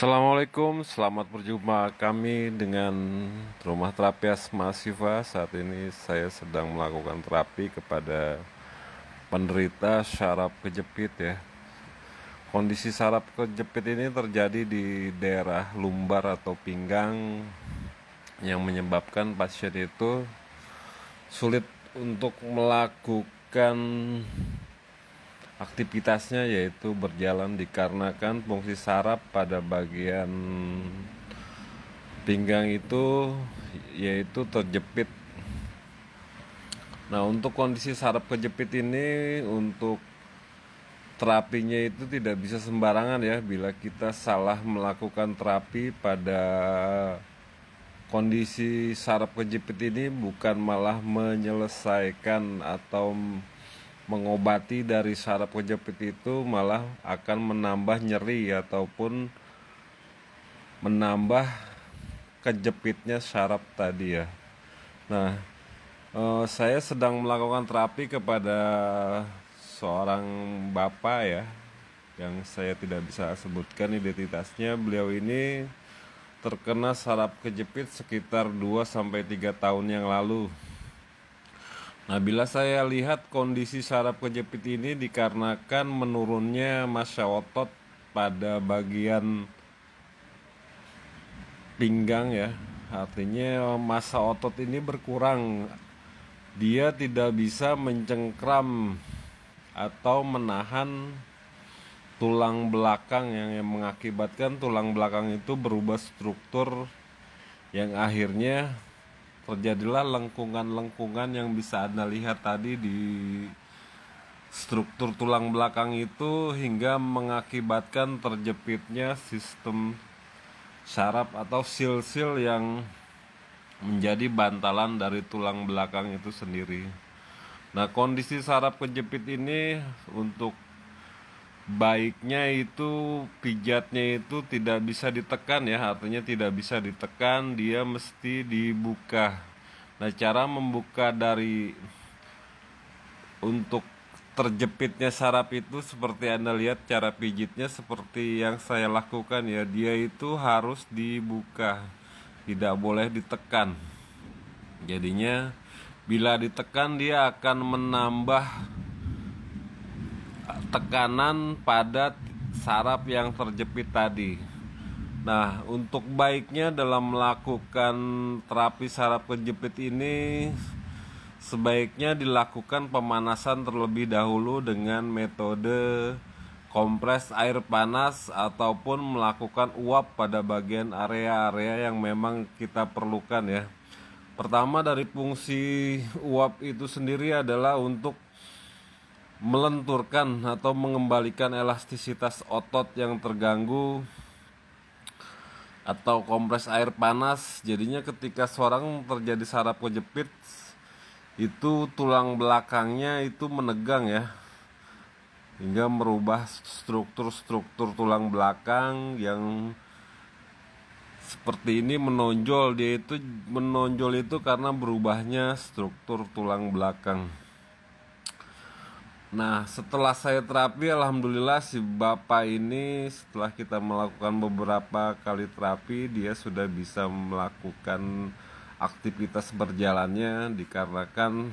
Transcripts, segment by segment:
Assalamualaikum, selamat berjumpa kami dengan Rumah Terapi Asma Siva. Saat ini saya sedang melakukan terapi kepada penderita syaraf kejepit ya. Kondisi saraf kejepit ini terjadi di daerah lumbar atau pinggang yang menyebabkan pasien itu sulit untuk melakukan aktivitasnya, yaitu berjalan, dikarenakan fungsi saraf pada bagian pinggang itu yaitu terjepit. Nah, untuk kondisi saraf kejepit ini, untuk terapinya itu tidak bisa sembarangan ya. Bila kita salah melakukan terapi pada kondisi saraf kejepit ini, bukan malah menyelesaikan atau mengobati dari saraf kejepit itu, malah akan menambah nyeri ataupun menambah kejepitnya saraf tadi ya. Nah, saya sedang melakukan terapi kepada seorang bapak ya, yang saya tidak bisa sebutkan identitasnya. Beliau ini terkena saraf kejepit sekitar 2-3 tahun yang lalu. Nah, bila saya lihat kondisi saraf kejepit ini dikarenakan menurunnya massa otot pada bagian pinggang ya. Artinya massa otot ini berkurang. Dia tidak bisa mencengkram atau menahan tulang belakang yang mengakibatkan tulang belakang itu berubah struktur, yang akhirnya terjadilah lengkungan-lengkungan yang bisa Anda lihat tadi di struktur tulang belakang itu, hingga mengakibatkan terjepitnya sistem saraf atau sil-sil yang menjadi bantalan dari tulang belakang itu sendiri. Nah, kondisi saraf kejepit ini untuk baiknya itu pijatnya itu tidak bisa ditekan ya, artinya tidak bisa ditekan, dia mesti dibuka. Nah, cara membuka dari untuk terjepitnya saraf itu seperti Anda lihat, cara pijitnya seperti yang saya lakukan ya. Dia itu harus dibuka, tidak boleh ditekan. Jadinya bila ditekan dia akan menambah tekanan pada saraf yang terjepit tadi. Nah, untuk baiknya dalam melakukan terapi saraf kejepit ini, sebaiknya dilakukan pemanasan terlebih dahulu dengan metode kompres air panas ataupun melakukan uap pada bagian area-area yang memang kita perlukan ya. Pertama, dari fungsi uap itu sendiri adalah untuk melenturkan atau mengembalikan elastisitas otot yang terganggu, atau kompres air panas. Jadinya ketika seorang terjadi saraf kejepit itu tulang belakangnya itu menegang ya, hingga merubah struktur-struktur tulang belakang yang seperti ini menonjol. Dia itu menonjol itu karena berubahnya struktur tulang belakang. Nah, setelah saya terapi, alhamdulillah si bapak ini, setelah kita melakukan beberapa kali terapi, dia sudah bisa melakukan aktivitas berjalannya, dikarenakan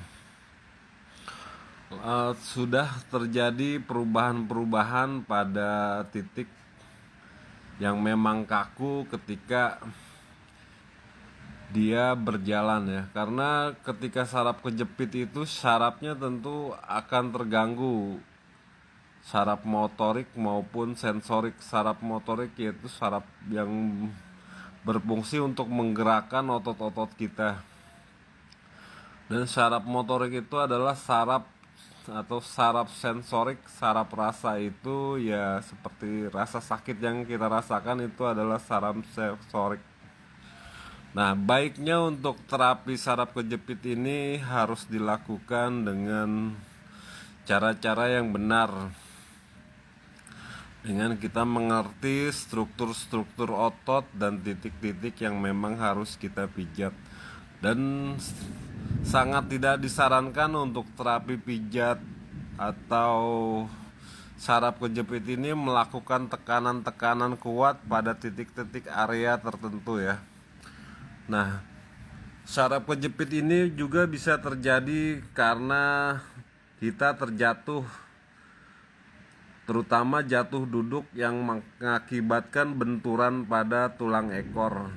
sudah terjadi perubahan-perubahan pada titik yang memang kaku ketika dia berjalan ya. Karena ketika saraf kejepit itu, sarafnya tentu akan terganggu, saraf motorik maupun sensorik. Saraf motorik yaitu saraf yang berfungsi untuk menggerakkan otot-otot kita, dan saraf motorik itu adalah saraf atau saraf sensorik. Saraf rasa itu ya, seperti rasa sakit yang kita rasakan itu adalah saraf sensorik. Nah, baiknya untuk terapi saraf kejepit ini harus dilakukan dengan cara-cara yang benar, dengan kita mengerti struktur-struktur otot dan titik-titik yang memang harus kita pijat. Dan sangat tidak disarankan untuk terapi pijat atau saraf kejepit ini melakukan tekanan-tekanan kuat pada titik-titik area tertentu ya. Nah, saraf kejepit ini juga bisa terjadi karena kita terjatuh, terutama jatuh duduk yang mengakibatkan benturan pada tulang ekor.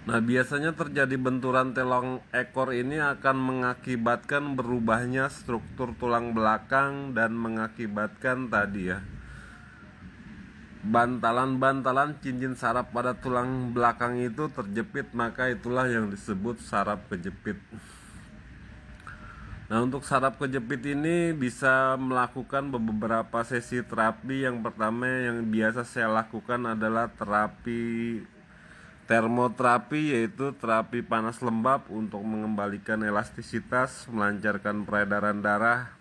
Nah, biasanya terjadi benturan tulang ekor ini akan mengakibatkan berubahnya struktur tulang belakang dan mengakibatkan tadi ya, bantalan-bantalan cincin saraf pada tulang belakang itu terjepit, maka itulah yang disebut saraf kejepit. Nah, untuk saraf kejepit ini bisa melakukan beberapa sesi terapi. Yang pertama yang biasa saya lakukan adalah terapi termoterapi, yaitu terapi panas lembab untuk mengembalikan elastisitas, melancarkan peredaran darah,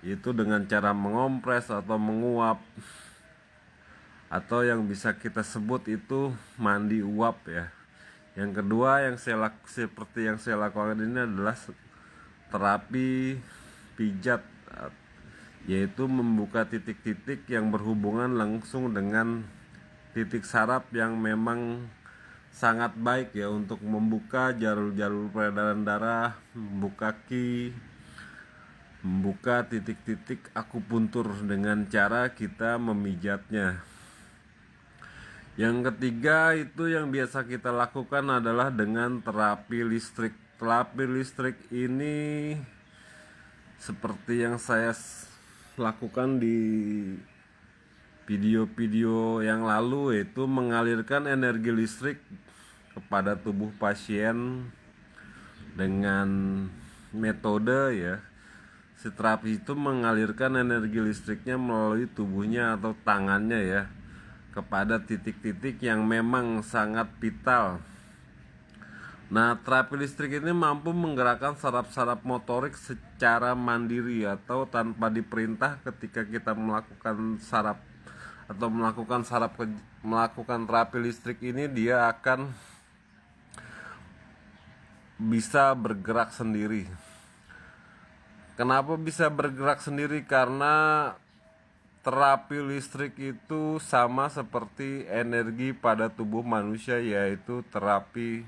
itu dengan cara mengompres atau menguap, atau yang bisa kita sebut itu mandi uap ya. Yang kedua yang seperti yang saya lakukan ini adalah terapi pijat, yaitu membuka titik-titik yang berhubungan langsung dengan titik saraf yang memang sangat baik ya untuk membuka jalur-jalur peredaran darah, membuka membuka titik-titik akupuntur dengan cara kita memijatnya. Yang ketiga itu yang biasa kita lakukan adalah dengan terapi listrik. Terapi listrik ini seperti yang saya lakukan di video-video yang lalu, yaitu mengalirkan energi listrik kepada tubuh pasien dengan metode ya, si terapi itu mengalirkan energi listriknya melalui tubuhnya atau tangannya ya, kepada titik-titik yang memang sangat vital. Nah, terapi listrik ini mampu menggerakkan saraf-saraf motorik secara mandiri atau tanpa diperintah. Ketika kita melakukan melakukan terapi listrik ini, dia akan bisa bergerak sendiri. Kenapa bisa bergerak sendiri? Karena terapi listrik itu sama seperti energi pada tubuh manusia, yaitu terapi